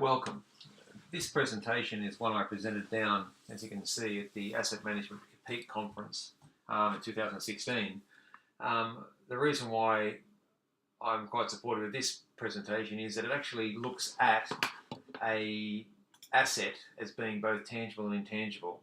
Welcome. This presentation is one I presented down, as you can see, at the Asset Management AMPEAK conference in 2016. The reason why I'm quite supportive of this presentation is that it actually looks at a asset as being both tangible and intangible.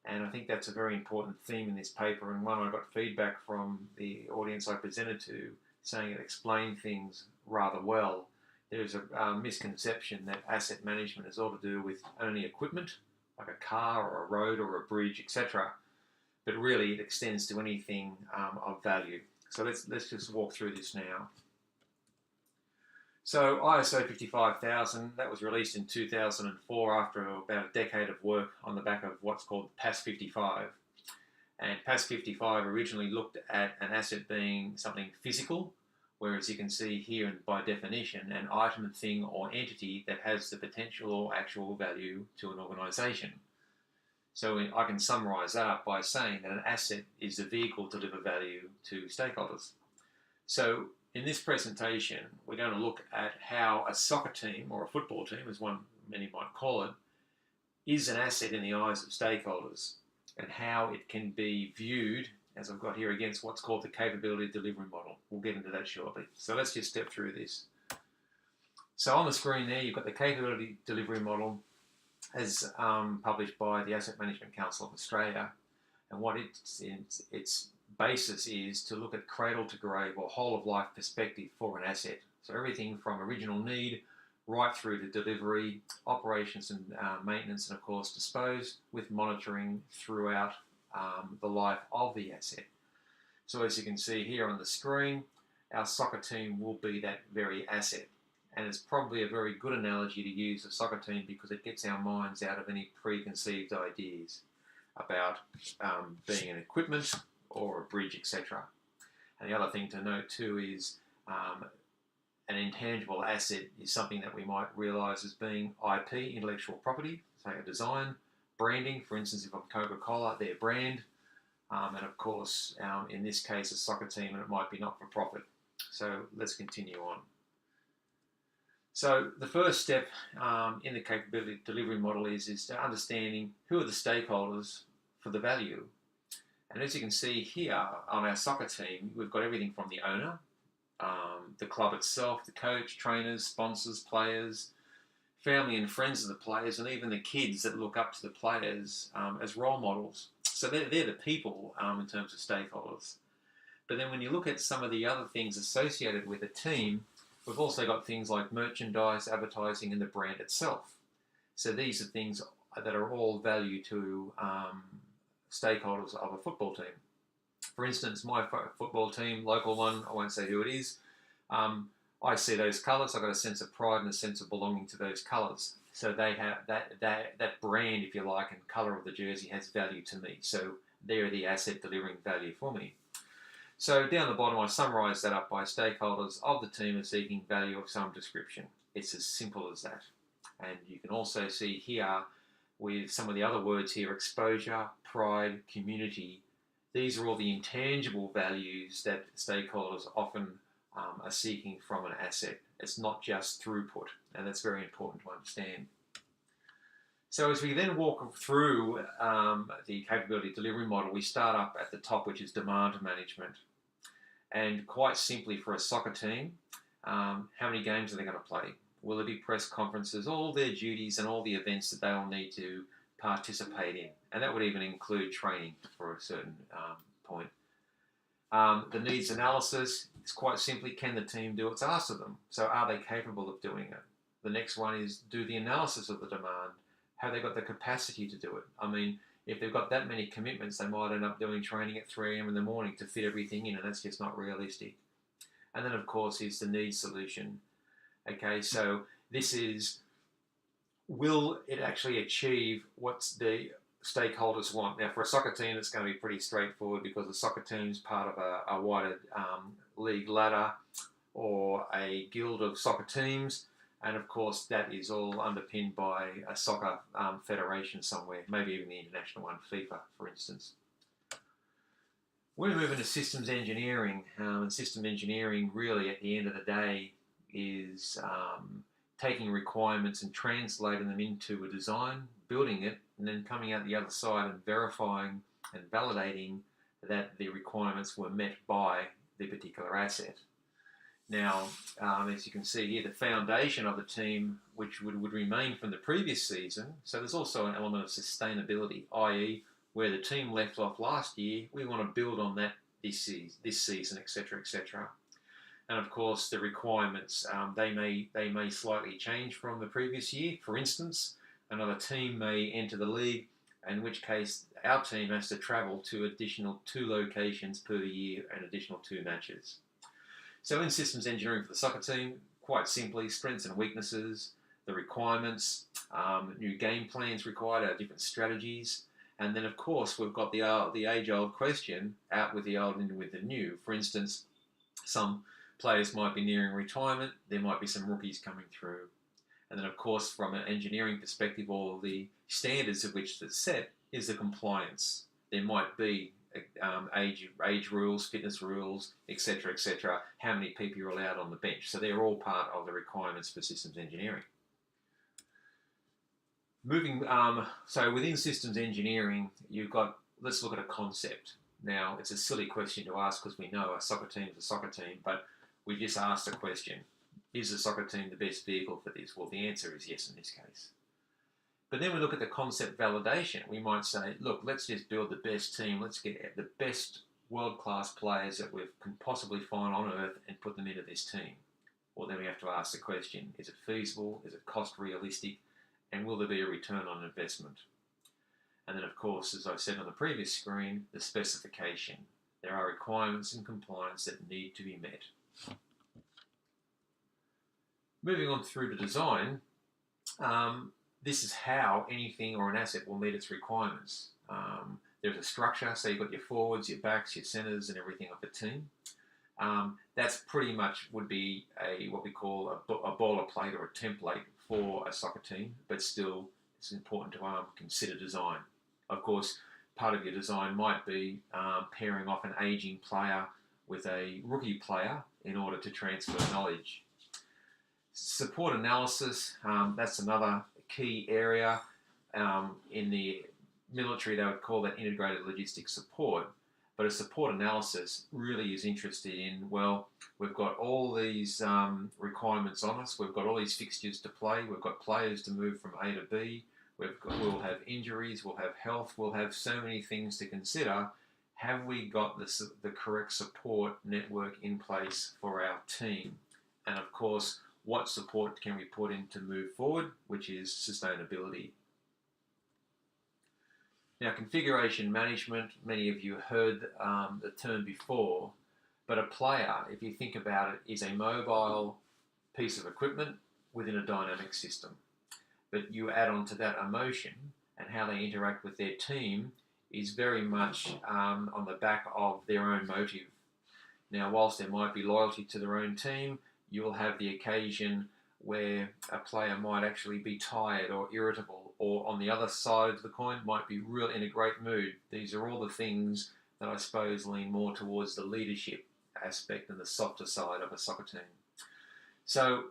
And I think that's a very important theme in this paper, and one I got feedback from the audience I presented to saying it explained things rather well. There's a misconception that asset management is all to do with only equipment, like a car or a road or a bridge, etc. But really it extends to anything of value. So let's just walk through this now. So ISO 55000, that was released in 2004 after about a decade of work on the back of what's called PAS 55. And PAS 55 originally looked at an asset being something physical, whereas you can see here by definition an item, thing or entity that has the potential or actual value to an organisation. So I can summarise that up by saying that an asset is the vehicle to deliver value to stakeholders. So in this presentation we're going to look at how a soccer team, or a football team as many might call it, is an asset in the eyes of stakeholders, and how it can be viewed, as I've got here, against what's called the capability delivery model. We'll get into that shortly. So let's just step through this. So on the screen there, you've got the capability delivery model as published by the Asset Management Council of Australia. And what its basis is to look at cradle to grave or whole of life perspective for an asset. So everything from original need right through to delivery, operations and maintenance, and of course dispose, with monitoring throughout the life of the asset. So as you can see here on the screen, our soccer team will be that very asset. And it's probably a very good analogy to use a soccer team because it gets our minds out of any preconceived ideas about being an equipment or a bridge, etc. And the other thing to note too is an intangible asset is something that we might realise as being IP, intellectual property, say a design, branding. For instance, if I'm Coca-Cola, their brand, and of course in this case a soccer team, and it might be not-for-profit. So let's continue on. So the first step in the capability delivery model is understanding who are the stakeholders for the value. And as you can see here on our soccer team, we've got everything from the owner, the club itself, the coach, trainers, sponsors, players, family and friends of the players, and even the kids that look up to the players as role models. So they're the people in terms of stakeholders. But then when you look at some of the other things associated with a team, we've also got things like merchandise, advertising, and the brand itself. So these are things that are all value to stakeholders of a football team. For instance, my football team, local one, I won't say who it is, I see those colours, I've got a sense of pride and a sense of belonging to those colours. So they have that brand, if you like, and colour of the jersey has value to me. So they're the asset delivering value for me. So down the bottom, I summarise that up by stakeholders of the team are seeking value of some description. It's as simple as that. And you can also see here with some of the other words here, exposure, pride, community. These are all the intangible values that stakeholders often are seeking from an asset. It's not just throughput, and that's very important to understand. So as we then walk through the capability delivery model, we start up at the top, which is demand management. And quite simply, for a soccer team, how many games are they going to play? Will there be press conferences, all their duties and all the events that they'll need to participate in? And that would even include training for a certain point. The needs analysis is quite simply, can the team do what's asked of them? So are they capable of doing it? The next one is do the analysis of the demand. Have they got the capacity to do it? I mean, if they've got that many commitments, they might end up doing training at 3 a.m. in the morning to fit everything in, and that's just not realistic. And then, of course, is the needs solution. Okay, so this is, will it actually achieve what the stakeholders want? Now, for a soccer team, it's going to be pretty straightforward because the soccer team is part of a wider league ladder or a guild of soccer teams. And of course, that is all underpinned by a soccer federation somewhere, maybe even the international one, FIFA, for instance. We're moving to systems engineering, and systems engineering really, at the end of the day, is taking requirements and translating them into a design, building it, and then coming out the other side and verifying and validating that the requirements were met by the particular asset. Now, as you can see here, the foundation of the team, which would remain from the previous season, so there's also an element of sustainability, i.e. where the team left off last year, we want to build on that this season, etc., etc. And of course, the requirements, they may slightly change from the previous year. For instance, another team may enter the league, in which case our team has to travel to additional 2 locations per year and additional 2 matches. So in systems engineering for the soccer team, quite simply, strengths and weaknesses, the requirements, new game plans required, our different strategies, and then of course we've got the age-old question, out with the old and in with the new. For instance, some players might be nearing retirement, there might be some rookies coming through. And then of course from an engineering perspective, all of the standards of which it's set is the compliance. There might be age rules, fitness rules, etc., etc. How many people you're allowed on the bench. So they're all part of the requirements for systems engineering. So within systems engineering, let's look at a concept. Now, it's a silly question to ask because we know a soccer team is a soccer team, but we just asked the question, is the soccer team the best vehicle for this? Well, the answer is yes in this case. But then we look at the concept validation. We might say, look, let's just build the best team. Let's get the best world-class players that we can possibly find on earth and put them into this team. Well, then we have to ask the question, is it feasible? Is it cost realistic? And will there be a return on investment? And then, of course, as I said on the previous screen, the specification. There are requirements and compliance that need to be met. Moving on through to design, this is how anything or an asset will meet its requirements. There's a structure, so you've got your forwards, your backs, your centres and everything of the team. That's pretty much would be what we call a boilerplate or a template for a soccer team, but still it's important to consider design. Of course, part of your design might be pairing off an aging player with a rookie player in order to transfer knowledge. Support analysis, that's another key area. In the military, they would call that integrated logistics support. But a support analysis really is interested in, well, we've got all these requirements on us, we've got all these fixtures to play, we've got players to move from A to B, we'll have injuries, we'll have health, we'll have so many things to consider. Have we got the correct support network in place for our team? And of course, what support can we put in to move forward, which is sustainability. Now, configuration management, many of you heard the term before, but a player, if you think about it, is a mobile piece of equipment within a dynamic system. But you add on to that emotion and how they interact with their team is very much on the back of their own motive. Now, whilst there might be loyalty to their own team, you will have the occasion where a player might actually be tired or irritable, or on the other side of the coin might be real in a great mood. These are all the things that I suppose lean more towards the leadership aspect and the softer side of a soccer team. So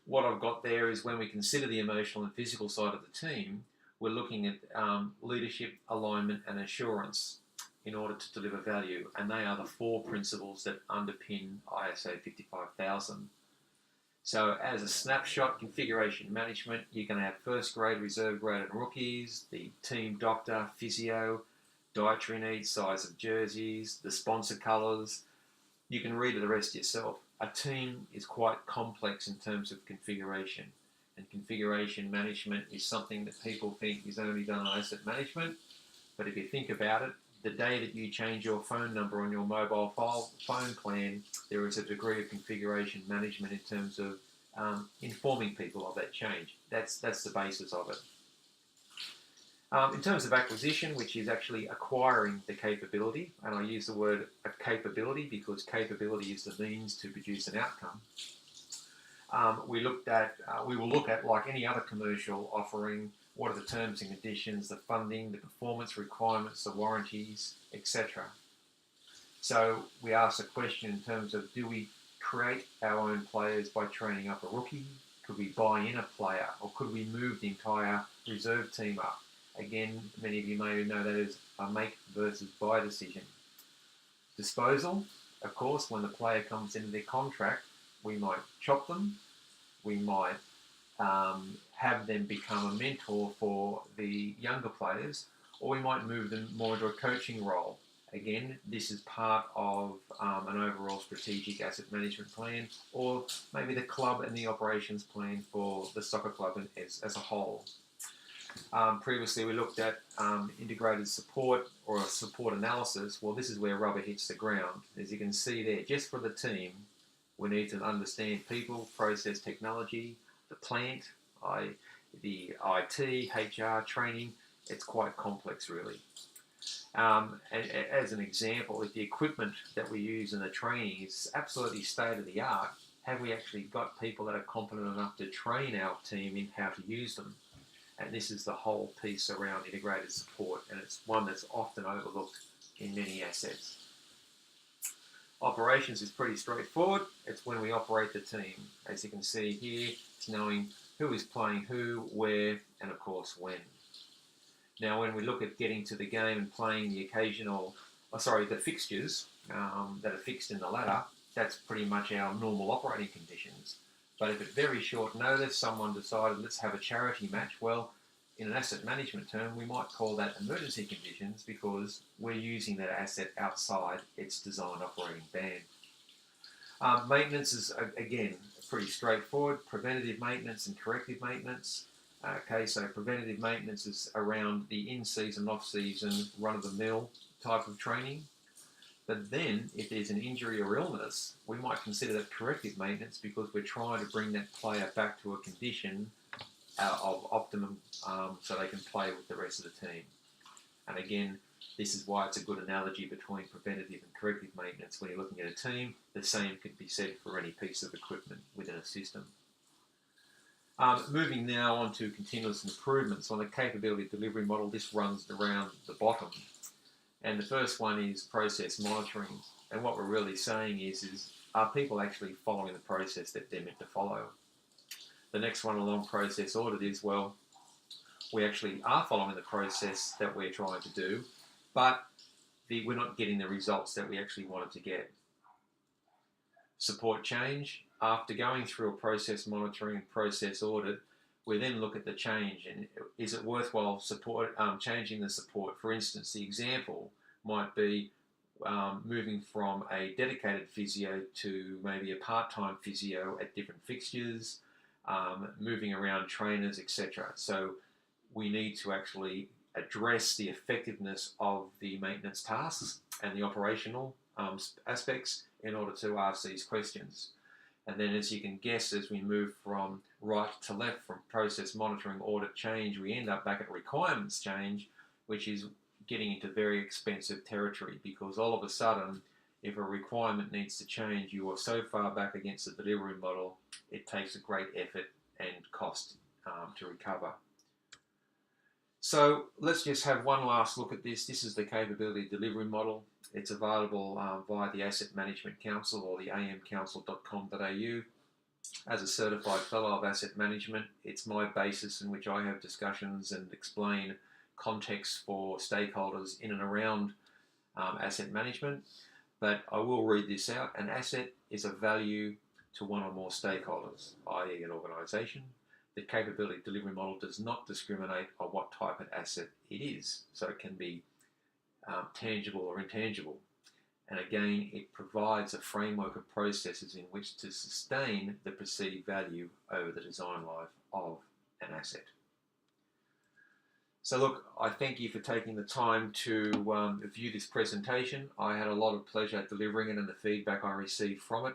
what I've got there is when we consider the emotional and physical side of the team, we're looking at leadership, alignment and assurance in order to deliver value. And they are the 4 principles that underpin ISO 55000. So as a snapshot, configuration management, you're going to have first grade, reserve grade and rookies, the team doctor, physio, dietary needs, size of jerseys, the sponsor colours. You can read the rest yourself. A team is quite complex in terms of configuration, and configuration management is something that people think is only done on asset management. But if you think about it, the day that you change your phone number on your mobile phone plan, there is a degree of configuration management in terms of informing people of that change. That's the basis of it. In terms of acquisition, which is actually acquiring the capability, and I use the word capability because capability is the means to produce an outcome. We will look at, like any other commercial offering, what are the terms and conditions, the funding, the performance requirements, the warranties, etc. So we ask the question in terms of, do we create our own players by training up a rookie? Could we buy in a player, or could we move the entire reserve team up? Again, many of you may know that is a make versus buy decision. Disposal, of course, when the player comes into their contract, we might chop them, we might have them become a mentor for the younger players, or we might move them more into a coaching role. Again, this is part of an overall strategic asset management plan, or maybe the club and the operations plan for the soccer club as a whole. Previously, we looked at integrated support or a support analysis. Well, this is where rubber hits the ground. As you can see there, just for the team, we need to understand people, process, technology, the plant, the IT, HR, training. It's quite complex, really. And as an example, if the equipment that we use in the training is absolutely state-of-the-art, have we actually got people that are competent enough to train our team in how to use them? And this is the whole piece around integrated support, and it's one that's often overlooked in many assets. Operations is pretty straightforward. It's when we operate the team. As you can see here, it's knowing who is playing who, where, and of course when. Now, when we look at getting to the game and playing the the fixtures that are fixed in the ladder, that's pretty much our normal operating conditions. But if at very short notice someone decided, let's have a charity match, well, in an asset management term, we might call that emergency conditions because we're using that asset outside its designed operating band. Maintenance is, again, pretty straightforward. Preventative maintenance and corrective maintenance. Okay, so preventative maintenance is around the in-season, off-season, run-of-the-mill type of training. But then, if there's an injury or illness, we might consider that corrective maintenance because we're trying to bring that player back to a condition of optimum so they can play with the rest of the team. And again, this is why it's a good analogy between preventative and corrective maintenance. When you're looking at a team, the same could be said for any piece of equipment within a system. Moving now on to continuous improvements. On the capability delivery model, this runs around the bottom. And the first one is process monitoring. And what we're really saying is are people actually following the process that they're meant to follow? The next one along process audit is, well, we actually are following the process that we're trying to do, but we're not getting the results that we actually wanted to get. Support change. After going through a process monitoring and process audit, we then look at the change and is it worthwhile changing the support. For instance, the example might be moving from a dedicated physio to maybe a part-time physio at different fixtures, moving around trainers, etc. So we need to actually address the effectiveness of the maintenance tasks and the operational aspects in order to ask these questions. And then, as you can guess, as we move from right to left, from process monitoring, audit, change, we end up back at requirements change, which is getting into very expensive territory because all of a sudden, if a requirement needs to change, you are so far back against the delivery model, it takes a great effort and cost to recover. So let's just have one last look at this. This is the capability delivery model. It's available via the Asset Management Council or the amcouncil.com.au. As a certified fellow of asset management, it's my basis in which I have discussions and explain context for stakeholders in and around asset management. But I will read this out. An asset is of value to one or more stakeholders, i.e. an organisation. The capability delivery model does not discriminate on what type of asset it is. So it can be tangible or intangible. And again, it provides a framework of processes in which to sustain the perceived value over the design life of an asset. So look, I thank you for taking the time to view this presentation. I had a lot of pleasure delivering it and the feedback I received from it.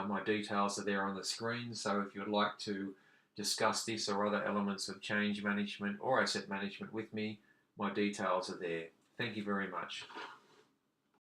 My details are there on the screen, so if you'd like to discuss this or other elements of change management or asset management with me, my details are there. Thank you very much.